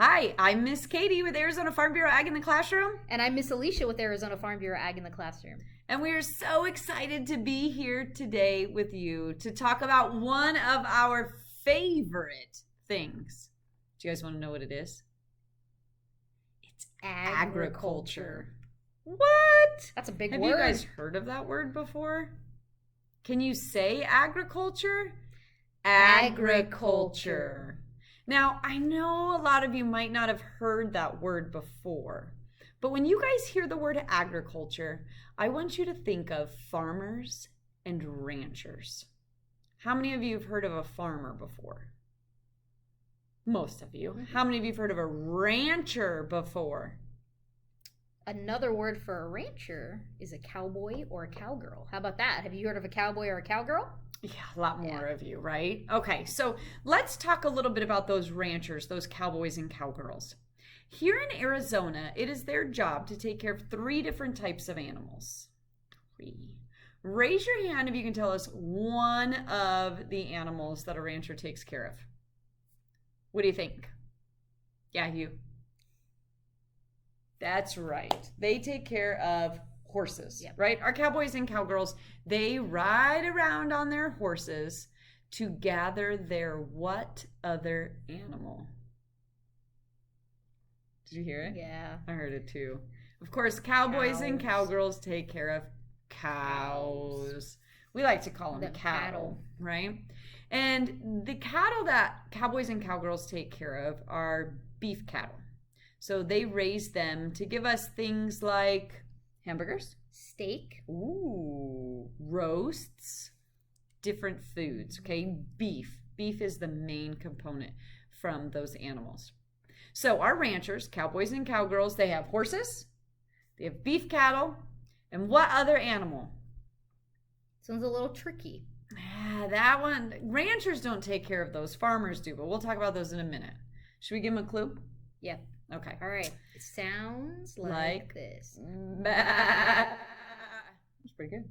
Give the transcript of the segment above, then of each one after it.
Hi, I'm Miss Katie with Arizona Farm Bureau Ag in the Classroom. And I'm Miss Alicia with Arizona Farm Bureau Ag in the Classroom. And we are so excited to be here today with you to talk about one of our favorite things. Do you guys want to know what it is? It's agriculture. What? That's a big word. Have you guys heard of that word before? Can you say agriculture? Agriculture. Now, I know a lot of you might not have heard that word before, but when you guys hear the word agriculture, I want you to think of farmers and ranchers. How many of you have heard of a farmer before? Most of you. How many of you have heard of a rancher before? Another word for a rancher is a cowboy or a cowgirl. How about that? Have you heard of a cowboy or a cowgirl? Yeah, a lot more of you, right? Okay, so let's talk a little bit about those ranchers, those cowboys and cowgirls. Here in Arizona, it is their job to take care of 3 different types of animals. 3. Raise your hand if you can tell us one of the animals that a rancher takes care of. What do you think? Yeah, you. That's right. They take care of horses, right? Our cowboys and cowgirls, they ride around on their horses to gather their what other animal? Did you hear it? Yeah. I heard it too. Of course, cowboys and cowgirls take care of cows. We like to call them cattle, right? And the cattle that cowboys and cowgirls take care of are beef cattle. So they raise them to give us things like hamburgers, steak, roasts, different foods, okay? Beef is the main component from those animals. So our ranchers, cowboys and cowgirls, they have horses, they have beef cattle, and what other animal? This one's a little tricky. That one, ranchers don't take care of those, farmers do, but we'll talk about those in a minute. Should we give them a clue? Yep. Okay. All right. It sounds like this. That's pretty good.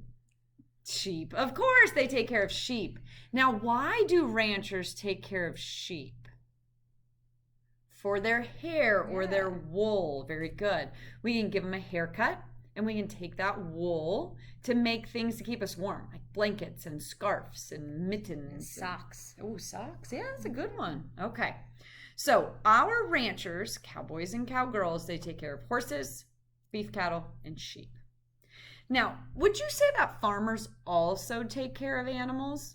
Sheep. Of course they take care of sheep. Now, why do ranchers take care of sheep? For their hair or their wool. Very good. We can give them a haircut and we can take that wool to make things to keep us warm, like blankets and scarves and mittens. And socks. Socks. Yeah, that's a good one. Okay. So our ranchers, cowboys and cowgirls, they take care of horses, beef cattle, and sheep. Now, would you say that farmers also take care of animals?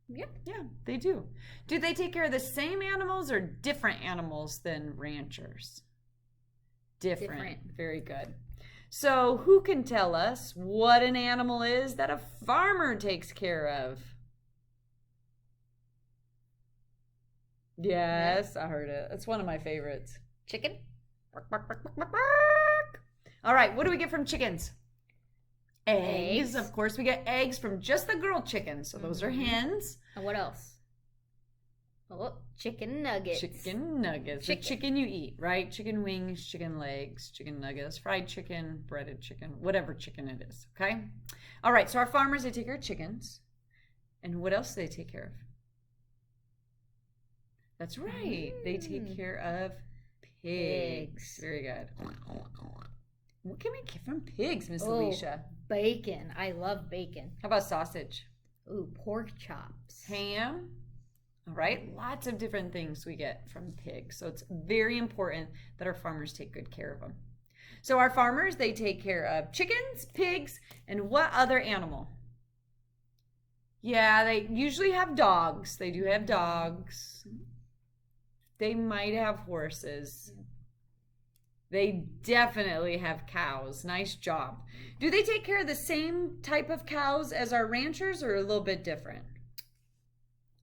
Yep. Yeah, they do. Do they take care of the same animals or different animals than ranchers? Different. Very good. So who can tell us what an animal is that a farmer takes care of? Yes, I heard it. It's one of my favorites. Chicken? All right, what do we get from chickens? Eggs. Of course, we get eggs from just the girl chickens. So those are hens. And what else? Oh, chicken nuggets. Chicken nuggets. The chicken you eat, right? Chicken wings, chicken legs, chicken nuggets, fried chicken, breaded chicken, whatever chicken it is, okay? All right, so our farmers, they take care of chickens. And what else do they take care of? That's right. They take care of pigs. Very good. What can we get from pigs, Miss Alicia? Bacon. I love bacon. How about sausage? Ooh, pork chops. Ham. All right. Lots of different things we get from pigs. So it's very important that our farmers take good care of them. So our farmers, they take care of chickens, pigs, and what other animal? Yeah, they usually have dogs. They do have dogs. They might have horses. They definitely have cows. Nice job. Do they take care of the same type of cows as our ranchers or a little bit different?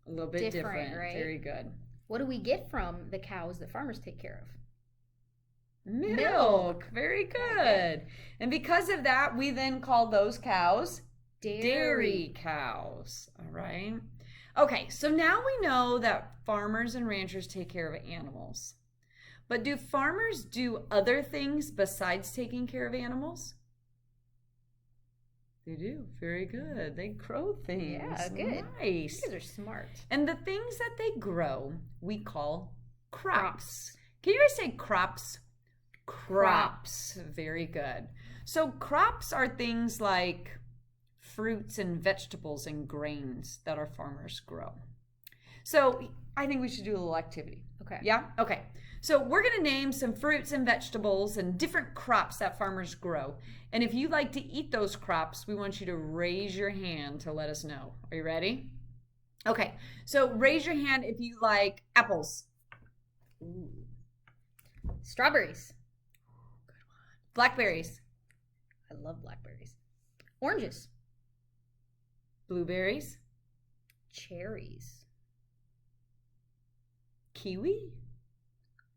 A little bit different, right? Very good. What do we get from the cows that farmers take care of? Milk. Very good. And because of that, we then call those cows dairy cows. All right. Okay, so now we know that farmers and ranchers take care of animals. But do farmers do other things besides taking care of animals? They do. Very good. They grow things. Yeah, good. Nice. You guys are smart. And the things that they grow, we call Crops. Can you guys say crops? Crops. Very good. So crops are things like fruits and vegetables and grains that our farmers grow. So I think we should do a little activity. Okay. Yeah? Okay. So we're going to name some fruits and vegetables and different crops that farmers grow. And if you like to eat those crops, we want you to raise your hand to let us know. Are you ready? Okay. So raise your hand if you like apples. Ooh. Strawberries. Blackberries. I love blackberries. Oranges. Blueberries. Cherries. Kiwi.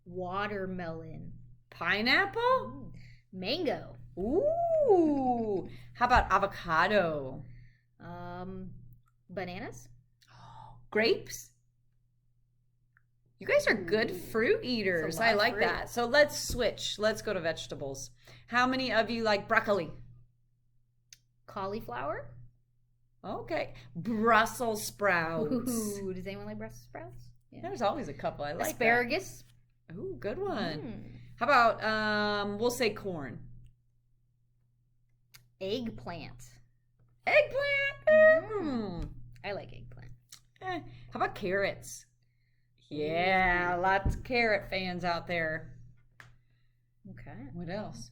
Watermelon. Pineapple. Ooh. Mango. Ooh. How about avocado? Bananas. Grapes. You guys are good fruit eaters. I like that. So let's switch. Let's go to vegetables. How many of you like broccoli? Cauliflower. Okay. Brussels sprouts. Ooh, does anyone like Brussels sprouts? Yeah. There's always a couple. I like asparagus. That. Ooh, good one. How about we'll say corn. Eggplant. Eggplant. I like eggplant. How about carrots? Yeah, lots of carrot fans out there. Okay. What else?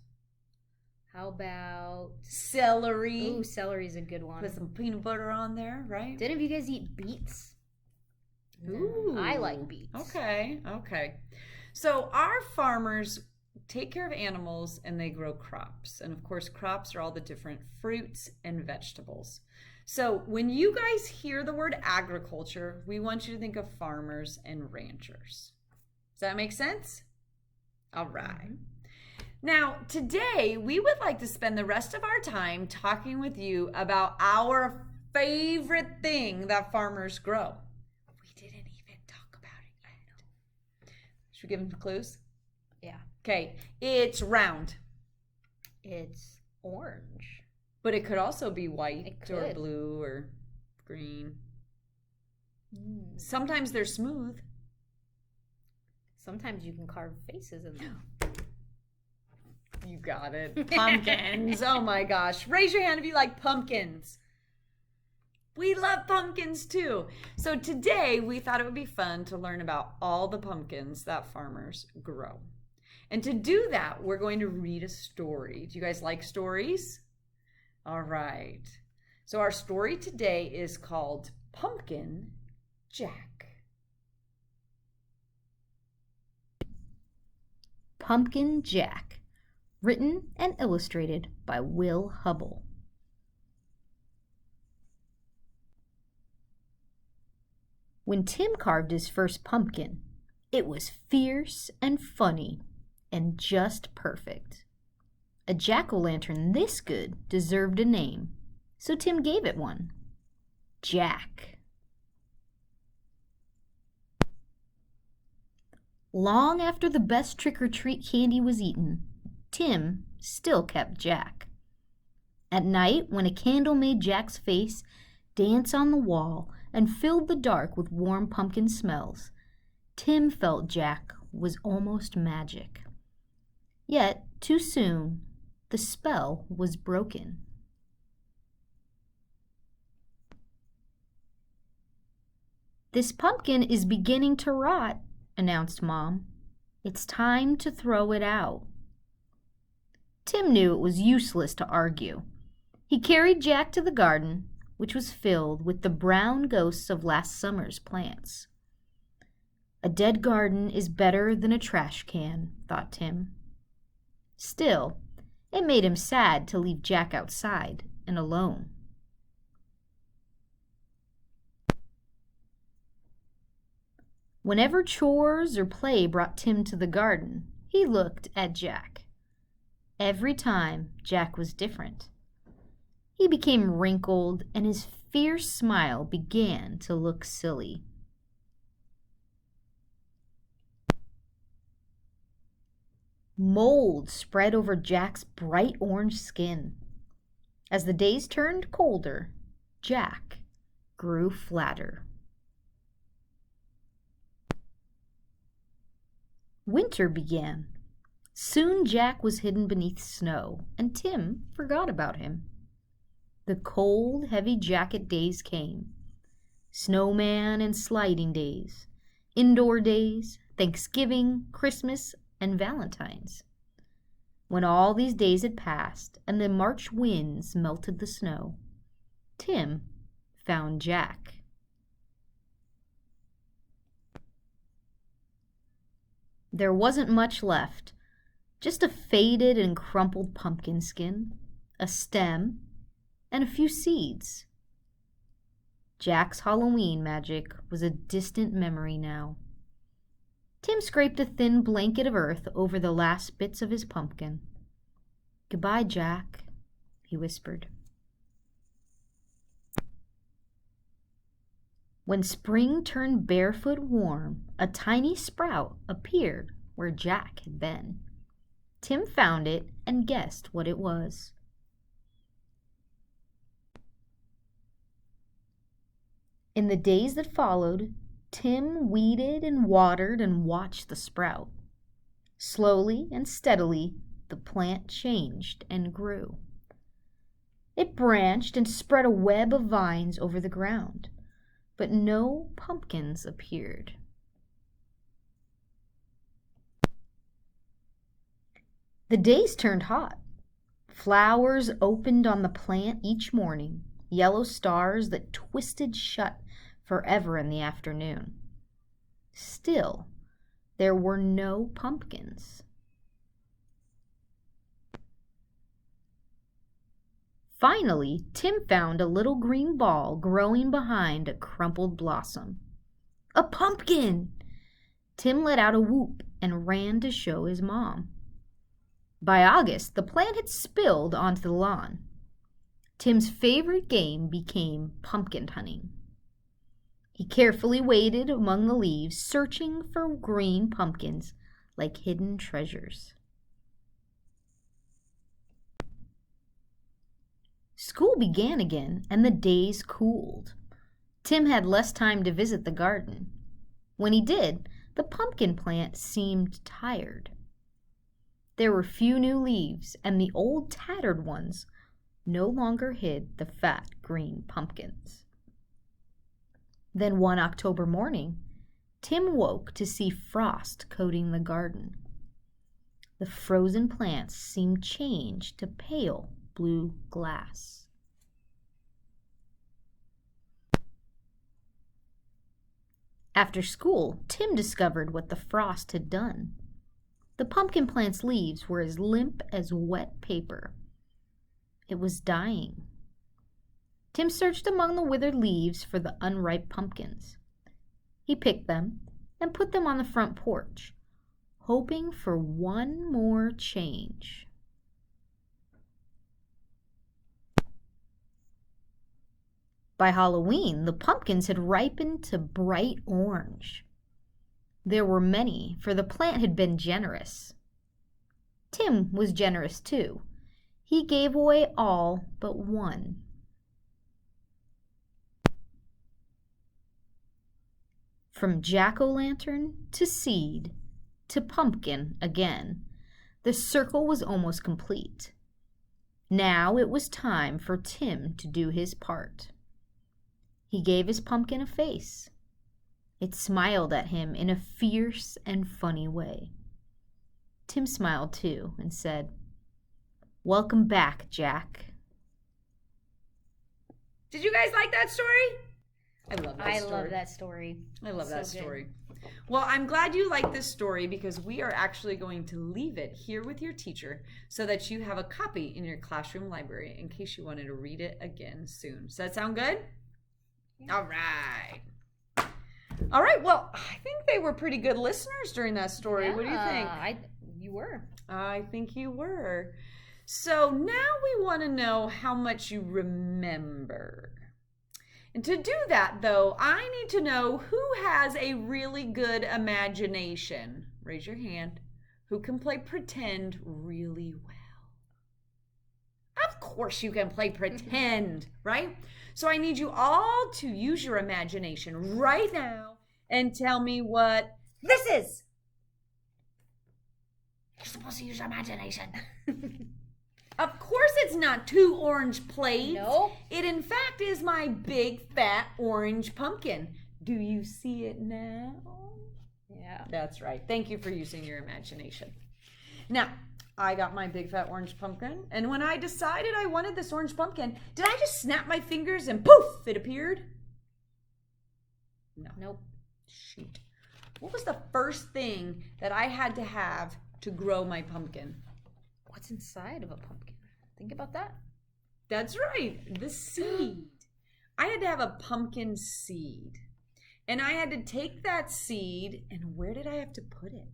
How about celery? Ooh, celery's a good one. Put some peanut butter on there, right? Did any of you guys eat beets? Ooh. I like beets. Okay. So our farmers take care of animals and they grow crops. And of course, crops are all the different fruits and vegetables. So when you guys hear the word agriculture, we want you to think of farmers and ranchers. Does that make sense? All right. Now, today we would like to spend the rest of our time talking with you about our favorite thing that farmers grow. We didn't even talk about it yet. Should we give them clues? Yeah. Okay. It's round. It's orange. But it could also be white or blue or green. Sometimes they're smooth. Sometimes you can carve faces in them. You got it. Pumpkins. Oh my gosh. Raise your hand if you like pumpkins. We love pumpkins too. So today we thought it would be fun to learn about all the pumpkins that farmers grow. And to do that, we're going to read a story. Do you guys like stories? All right. So our story today is called Pumpkin Jack. Pumpkin Jack. Written and illustrated by Will Hubble. When Tim carved his first pumpkin, it was fierce and funny and just perfect. A jack-o'-lantern this good deserved a name, so Tim gave it one. Jack. Long after the best trick-or-treat candy was eaten, Tim still kept Jack. At night, when a candle made Jack's face dance on the wall and filled the dark with warm pumpkin smells, Tim felt Jack was almost magic. Yet, too soon, the spell was broken. "This pumpkin is beginning to rot," announced Mom. "It's time to throw it out." Tim knew it was useless to argue. He carried Jack to the garden, which was filled with the brown ghosts of last summer's plants. A dead garden is better than a trash can, thought Tim. Still, it made him sad to leave Jack outside and alone. Whenever chores or play brought Tim to the garden, he looked at Jack. Every time, Jack was different. He became wrinkled, and his fierce smile began to look silly. Mold spread over Jack's bright orange skin. As the days turned colder, Jack grew flatter. Winter began. Soon Jack was hidden beneath snow, and Tim forgot about him. The cold, heavy jacket days came. Snowman and sliding days, indoor days, Thanksgiving, Christmas, and Valentine's. When all these days had passed and the March winds melted the snow, Tim found Jack. There wasn't much left, just a faded and crumpled pumpkin skin, a stem, and a few seeds. Jack's Halloween magic was a distant memory now. Tim scraped a thin blanket of earth over the last bits of his pumpkin. "Goodbye, Jack," he whispered. When spring turned barefoot warm, a tiny sprout appeared where Jack had been. Tim found it and guessed what it was. In the days that followed, Tim weeded and watered and watched the sprout. Slowly and steadily, the plant changed and grew. It branched and spread a web of vines over the ground, but no pumpkins appeared. The days turned hot. Flowers opened on the plant each morning, yellow stars that twisted shut forever in the afternoon. Still, there were no pumpkins. Finally, Tim found a little green ball growing behind a crumpled blossom. A pumpkin! Tim let out a whoop and ran to show his mom. By August, the plant had spilled onto the lawn. Tim's favorite game became pumpkin hunting. He carefully waded among the leaves, searching for green pumpkins like hidden treasures. School began again, and the days cooled. Tim had less time to visit the garden. When he did, the pumpkin plant seemed tired. There were few new leaves, and the old tattered ones no longer hid the fat green pumpkins. Then one October morning, Tim woke to see frost coating the garden. The frozen plants seemed changed to pale blue glass. After school, Tim discovered what the frost had done. The pumpkin plant's leaves were as limp as wet paper. It was dying. Tim searched among the withered leaves for the unripe pumpkins. He picked them and put them on the front porch, hoping for one more change. By Halloween, the pumpkins had ripened to bright orange. There were many, for the plant had been generous. Tim was generous too. He gave away all but one. From jack-o'-lantern to seed to pumpkin again, the circle was almost complete. Now it was time for Tim to do his part. He gave his pumpkin a face. It smiled at him in a fierce and funny way. Tim smiled too and said, "Welcome back, Jack." Did you guys like that story? I love that story. I love that story. I love that story. Good. Well, I'm glad you like this story because we are actually going to leave it here with your teacher so that you have a copy in your classroom library in case you wanted to read it again soon. Does that sound good? Yeah. All right. All right. Well, I think they were pretty good listeners during that story. Yeah, what do you think? You were. I think you were. So now we want to know how much you remember. And to do that, though, I need to know who has a really good imagination. Raise your hand. Who can play pretend really well? Of course you can play pretend, right? So I need you all to use your imagination right now and tell me what this is. You're supposed to use your imagination. Of course it's not 2 orange plates. Nope. It in fact is my big fat orange pumpkin. Do you see it now? Yeah. That's right. Thank you for using your imagination. Now, I got my big fat orange pumpkin, and when I decided I wanted this orange pumpkin, did I just snap my fingers and poof, it appeared? No. Nope. Shoot. What was the first thing that I had to have to grow my pumpkin? What's inside of a pumpkin? Think about that. That's right, the seed. I had to have a pumpkin seed. And I had to take that seed, and where did I have to put it?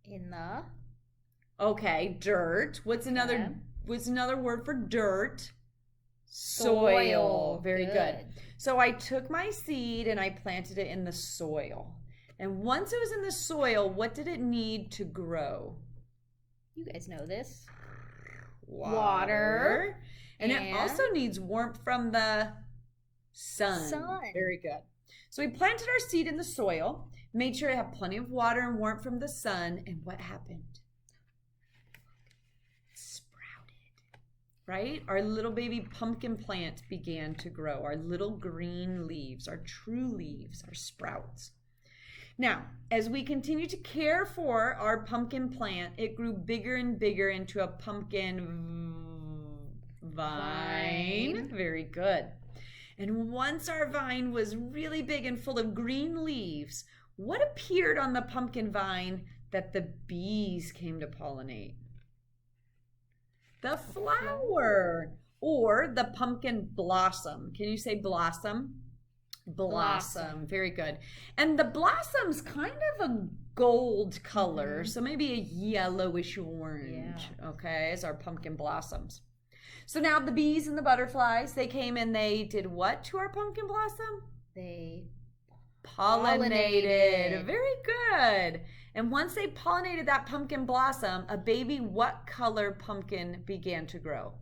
In the... Okay, dirt. What's another word for dirt? Soil. Very good. So I took my seed and I planted it in the soil. And once it was in the soil, what did it need to grow? You guys know this. Water. And it also needs warmth from the sun. Very good. So we planted our seed in the soil, made sure it had plenty of water and warmth from the sun, and what happened? It sprouted, right? Our little baby pumpkin plant began to grow. Our little green leaves, our true leaves, our sprouts. Now, as we continue to care for our pumpkin plant, it grew bigger and bigger into a pumpkin vine. Very good. And once our vine was really big and full of green leaves, what appeared on the pumpkin vine that the bees came to pollinate? The flower, or the pumpkin blossom. Can you say blossom? Blossom. Very good. And the blossom's kind of a gold color, so maybe a yellowish orange, okay, as our pumpkin blossoms. So now the bees and the butterflies, they came and they did what to our pumpkin blossom? They pollinated. Very good. And once they pollinated that pumpkin blossom, a baby what color pumpkin began to grow?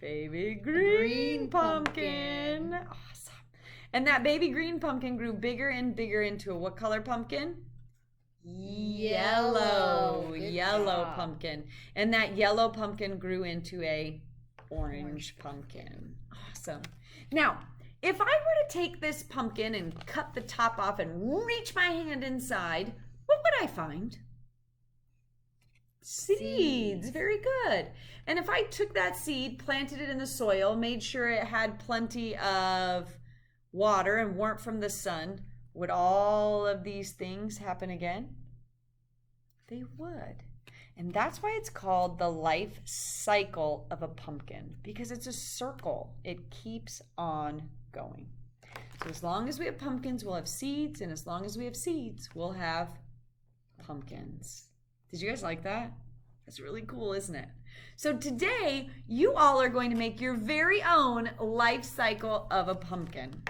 Baby green pumpkin. Awesome. And that baby green pumpkin grew bigger and bigger into a what color pumpkin? Yellow. Yellow pumpkin. And that yellow pumpkin grew into a orange pumpkin. Awesome. Now, if I were to take this pumpkin and cut the top off and reach my hand inside, what would I find? Seeds. Very good. And if I took that seed, planted it in the soil, made sure it had plenty of water and warmth from the sun, would all of these things happen again? They would. And that's why it's called the life cycle of a pumpkin, because it's a circle. It keeps on going. So as long as we have pumpkins, we'll have seeds, and as long as we have seeds, we'll have pumpkins. Did you guys like that? That's really cool, isn't it? So today, you all are going to make your very own life cycle of a pumpkin.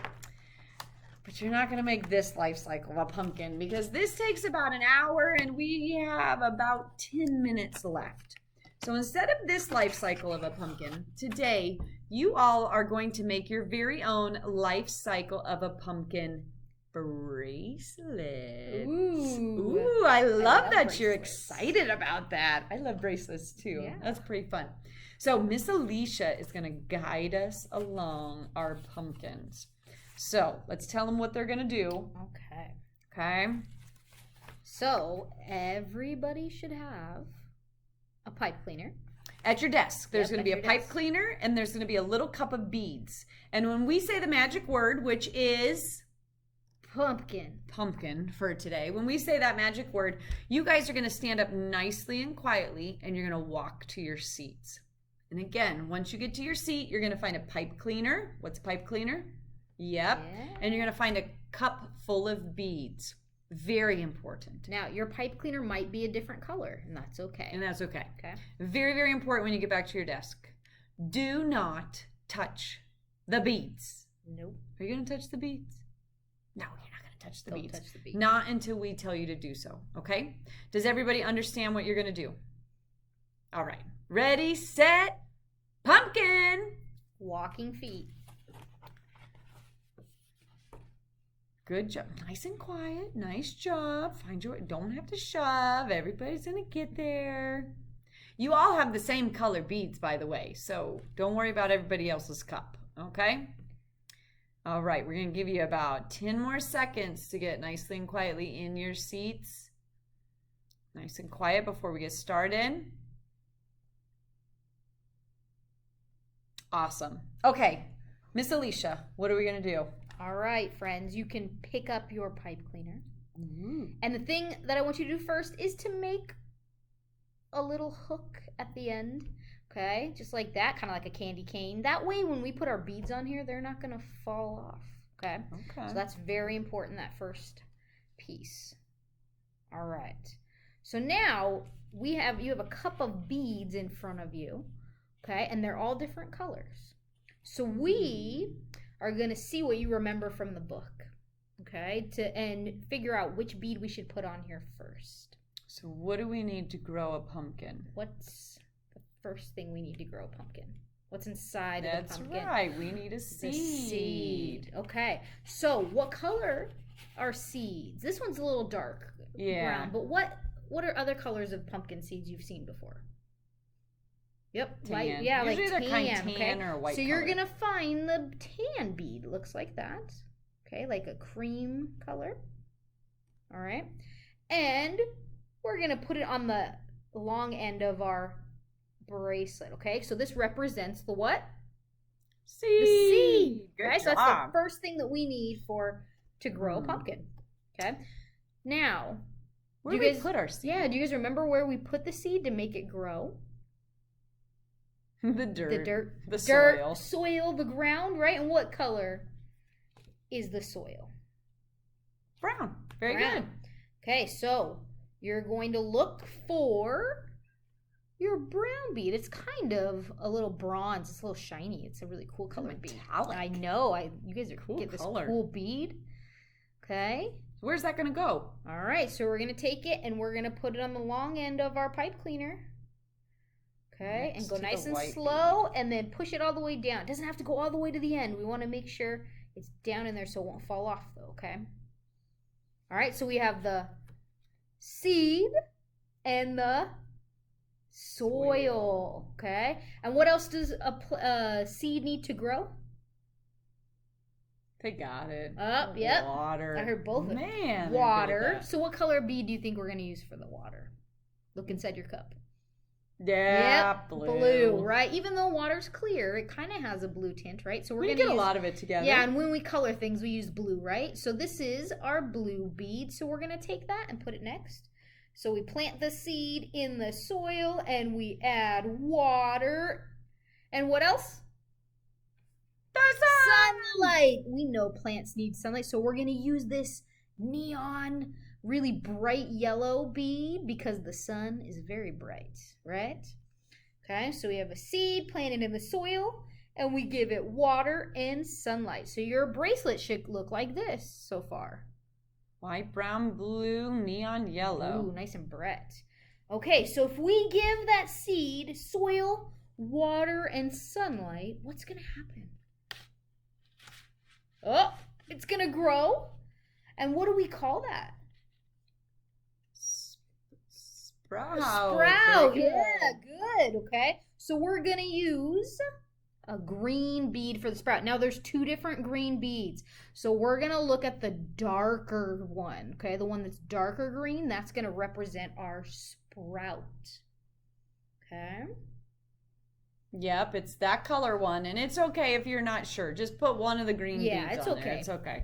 But you're not going to make this life cycle of a pumpkin because this takes about an hour and we have about 10 minutes left. So instead of this life cycle of a pumpkin, today you all are going to make your very own life cycle of a pumpkin bracelet. Ooh, I love that you're excited about that. I love bracelets too. Yeah. That's pretty fun. So Miss Alicia is going to guide us along our pumpkins. So let's tell them what they're going to do. Okay. So everybody should have a pipe cleaner. At your desk, there's going to be a pipe cleaner and there's going to be a little cup of beads. And when we say the magic word, which is pumpkin for today, when we say that magic word, you guys are going to stand up nicely and quietly and you're going to walk to your seats. And again, once you get to your seat, you're going to find a pipe cleaner. What's a pipe cleaner? Yep. Yeah. And you're going to find a cup full of beads. Very important. Now, your pipe cleaner might be a different color, and that's okay. Okay. Very, very important when you get back to your desk. Do not touch the beads. Nope. Are you going to touch the beads? No, you're not going to touch the beads. Don't touch the beads. Not until we tell you to do so, okay? Does everybody understand what you're going to do? All right. Ready, set, pumpkin. Walking feet. Good job. Nice and quiet. Nice job. Find your way. Don't have to shove. Everybody's going to get there. You all have the same color beads, by the way, so don't worry about everybody else's cup, okay? All right, we're going to give you about 10 more seconds to get nicely and quietly in your seats. Nice and quiet before we get started. Awesome. Okay, Miss Alicia, what are we going to do? All right, friends, you can pick up your pipe cleaner. And the thing that I want you to do first is to make a little hook at the end, okay? Just like that, kind of like a candy cane. That way, when we put our beads on here, they're not going to fall off, okay? So that's very important, that first piece. All right. So now, you have a cup of beads in front of you, okay? And they're all different colors. So we are going to see what you remember from the book, okay, and figure out which bead we should put on here first. So what do we need to grow a pumpkin? What's the first thing we need to grow a pumpkin? What's inside of the pumpkin? That's right. We need a seed. The seed. Okay. So what color are seeds? This one's a little dark brown, but what are other colors of pumpkin seeds you've seen before? Yep, tan. Light, Usually like they're tan, kind of tan okay? or white. So you're gonna find the tan bead. Looks like that. Okay, like a cream color. All right, and we're gonna put it on the long end of our bracelet. Okay, so this represents the what? Seed. The seed. Good Okay, job. so that's the first thing that we need to grow a pumpkin. Okay, now where do we put our seed? Yeah, do you guys remember where we put the seed to make it grow? The dirt. The soil, the ground, right? And what color is the soil? Brown. Very Brown. good. Okay, so you're going to look for your brown bead. It's kind of a little bronze. It's a little shiny. It's a really cool colored bead. I know. You guys are cool get this color. Cool bead. Okay. Where's that going to go? All right, so we're going to take it and we're going to put it on the long end of our pipe cleaner. Okay, and go nice and slow, and then push it all the way down. It doesn't have to go all the way to the end. We want to make sure it's down in there so it won't fall off, though, okay? All right, so we have the seed and the soil, okay? And what else does a seed need to grow? They got it. Yep. Water. I heard both of them. Man. Water. So what color bead do you think we're going to use for the water? Look inside your cup. Yeah, yep, blue, right? Even though water's clear, it kind of has a blue tint, right? So we're going to get a lot of it together. Yeah, and when we color things, we use blue, right? So this is our blue bead. So we're going to take that and put it next. So we plant the seed in the soil and we add water. And what else? The sun! Sunlight. We know plants need sunlight, so we're going to use this neon really bright yellow bead because the sun is very bright, right? Okay, so we have a seed planted in the soil and we give it water and sunlight. So your bracelet should look like this so far. White, brown, blue, neon yellow. Ooh, nice and bright. Okay, so if we give that seed soil, water, and sunlight, what's going to happen? Oh, it's going to grow. And what do we call that? Sprout. Sprout, yeah, good, okay. So we're going to use a green bead for the sprout. Now there's two different green beads. So we're going to look at the darker one, okay? The one that's darker green, that's going to represent our sprout. Okay? Yep, it's that color one. And it's okay if you're not sure. Just put one of the green beads on there. It's okay.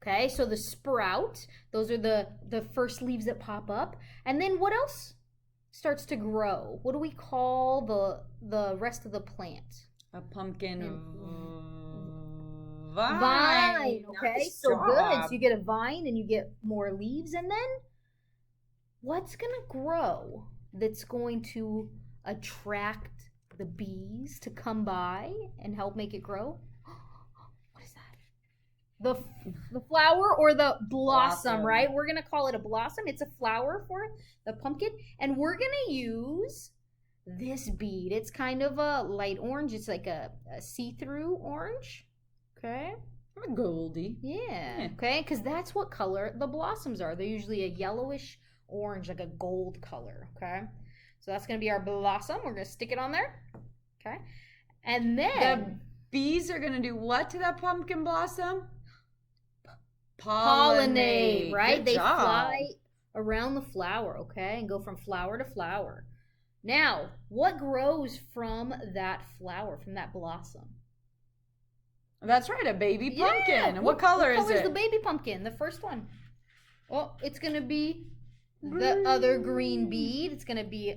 Okay, so the sprout, those are the first leaves that pop up. And then what else starts to grow? What do we call the rest of the plant? A pumpkin vine. Okay, nice so job. good. So you get a vine and you get more leaves. And then what's going to grow that's going to attract the bees to come by and help make it grow? What is that? The flower or the blossom, right? We're going to call it a blossom. It's a flower for the pumpkin. And we're going to use this bead. It's kind of a light orange. It's like a see-through orange. Okay. Goldie. Yeah. Okay, because that's what color the blossoms are. They're usually a yellowish orange, like a gold color. Okay, so that's gonna be our blossom. We're gonna stick it on there. Okay, and then The bees are gonna do what to that pumpkin blossom? pollinate, right? Good They job. fly around the flower, okay, and go from flower to flower. Now, what grows from that flower, from that blossom? That's right, a baby pumpkin. Yeah. And what color is it? The baby pumpkin? The first one. Oh, it's gonna be the other green bead. It's gonna be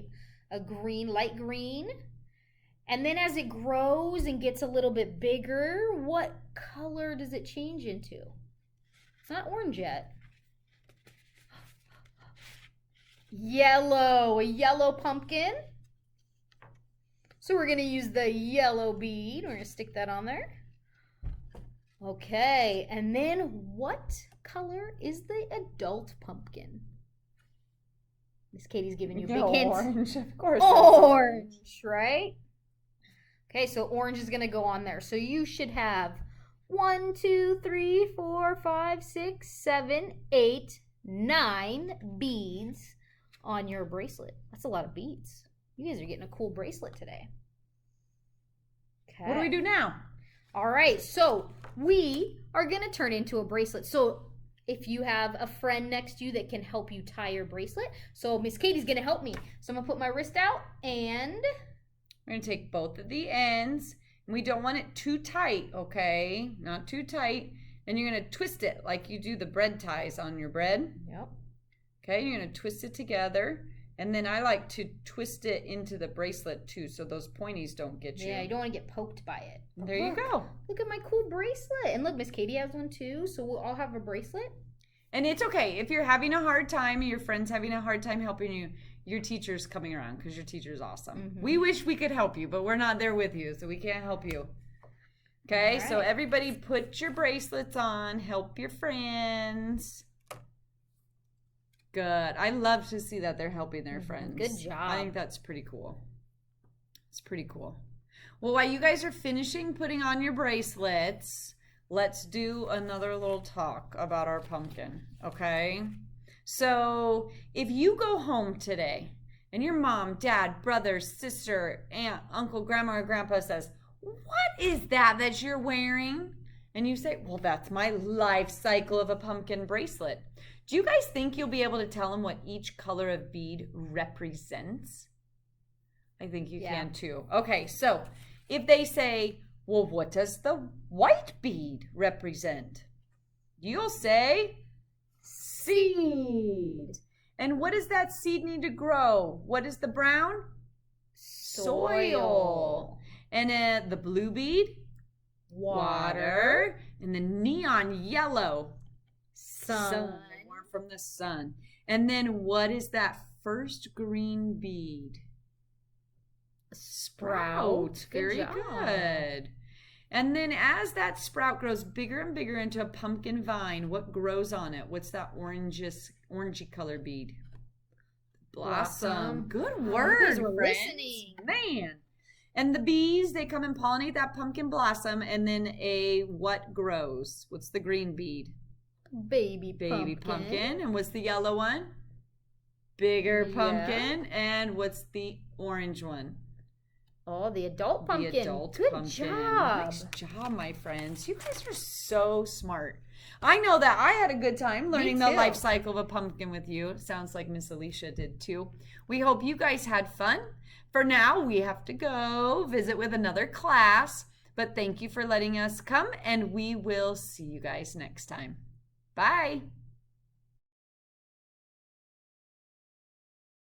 a green, light green. And then as it grows and gets a little bit bigger, what color does it change into? It's not orange yet. Yellow, a yellow pumpkin. So we're gonna use the yellow bead. We're gonna stick that on there. Okay, and then what color is the adult pumpkin? Miss Katie's giving you big hints. Orange, of course. Orange, right? Okay, so orange is gonna go on there. So you should have 1, 2, 3, 4, 5, 6, 7, 8, 9 beads on your bracelet. That's a lot of beads. You guys are getting a cool bracelet today. Okay. What do we do now? All right, so we are going to turn into a bracelet. So if you have a friend next to you that can help you tie your bracelet, so Miss Katie's going to help me. So I'm going to put my wrist out and We're going to take both of the ends. And we don't want it too tight, okay? Not too tight. And you're going to twist it like you do the bread ties on your bread. Yep. Okay, you're going to twist it together. And then I like to twist it into the bracelet too, so those pointies don't get you. Yeah, you don't want to get poked by it. There you go. Look at my cool bracelet. And look, Miss Katie has one too, so we'll all have a bracelet. And it's okay. If you're having a hard time, your friend's having a hard time helping you, your teacher's coming around because your teacher's awesome. Mm-hmm. We wish we could help you, but we're not there with you, so we can't help you. Okay, All so right. everybody put your bracelets on. Help your friends. Good. I love to see that they're helping their friends. Good job. I think that's pretty cool. It's pretty cool. Well, while you guys are finishing putting on your bracelets, let's do another little talk about our pumpkin, okay? So, if you go home today and your mom, dad, brother, sister, aunt, uncle, grandma, or grandpa says, "What is that you're wearing?" And you say, "Well, that's my life cycle of a pumpkin bracelet." Do you guys think you'll be able to tell them what each color of bead represents? I think you can too. Okay, so if they say, "Well, what does the white bead represent?" You'll say, seed. And what does that seed need to grow? What is the brown? Soil. And the blue bead? Water. And the neon yellow? Sun. More from the sun. And then what is that first green bead? A sprout. Very Good job. good. And then as that sprout grows bigger and bigger into a pumpkin vine, what grows on it? What's that orangey color bead? Blossom. Good word, you guys were friends. listening. Man. And the bees, they come and pollinate that pumpkin blossom, and then what grows? What's the green bead? Baby pumpkin. And what's the yellow one? Bigger Yeah. pumpkin. And what's the orange one? Oh, the adult pumpkin. The adult Good pumpkin. job. Nice job, my friends. You guys are so smart. I know that I had a good time learning the too. life cycle of a pumpkin with you. Sounds like Miss Alicia did too. We hope you guys had fun. For now, we have to go visit with another class. But thank you for letting us come, and we will see you guys next time. Bye.